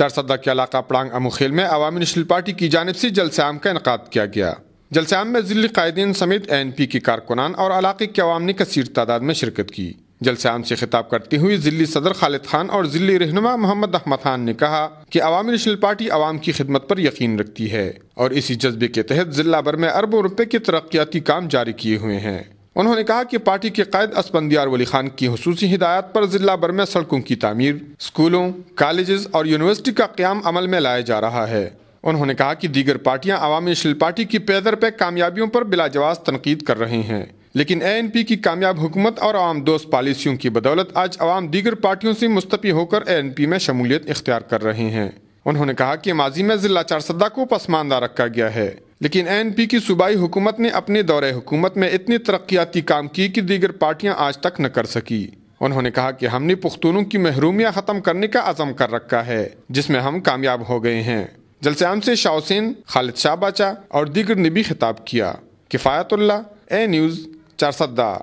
چارسدہ کے علاقہ پڑانگ اموخیل میں عوامی نیشنل پارٹی کی جانب سے جلسہ عام کا انعقاد کیا گیا۔ جلسہ عام میں ضلعی قائدین سمیت ANP کے کارکنان اور علاقے کے عوام نے کثیر تعداد میں شرکت کی۔ جلسہ عام سے خطاب کرتے ہوئے ضلعی صدر خالد خان اور ضلعی رہنما محمد احمد خان نے کہا کہ عوامی نیشنل پارٹی عوام کی خدمت پر یقین رکھتی ہے اور اسی جذبے کے تحت ضلع بھر میں اربوں روپے کے ترقیاتی کام جاری کیے ہوئے ہیں۔ انہوں نے کہا کہ پارٹی کے قائد اسفندیار ولی خان کی خصوصی ہدایات پر ضلع بھر میں سڑکوں کی تعمیر، اسکولوں، کالجز اور یونیورسٹی کا قیام عمل میں لایا جا رہا ہے۔ انہوں نے کہا کہ دیگر پارٹیاں عوامی نیشنل پارٹی کی پے در پہ کامیابیوں پر بلا جواز تنقید کر رہے ہیں، لیکن ANP کی کامیاب حکومت اور عوام دوست پالیسیوں کی بدولت آج عوام دیگر پارٹیوں سے مستفی ہو کر ANP میں شمولیت اختیار کر رہے ہیں۔ انہوں نے کہا کہ ماضی میں ضلع چارسدہ کو پسماندہ رکھا گیا ہے، لیکن ANP کی صوبائی حکومت نے اپنے دورے حکومت میں اتنے ترقیاتی کام کی کہ دیگر پارٹیاں آج تک نہ کر سکی۔ انہوں نے کہا کہ ہم نے پختونوں کی محرومیاں ختم کرنے کا عزم کر رکھا ہے، جس میں ہم کامیاب ہو گئے ہیں۔ جلسے عام سے شاہ حسین، خالد شاہ باچا اور دیگر نے بھی خطاب کیا۔ کفایت اللہ، A نیوز، چارسدہ۔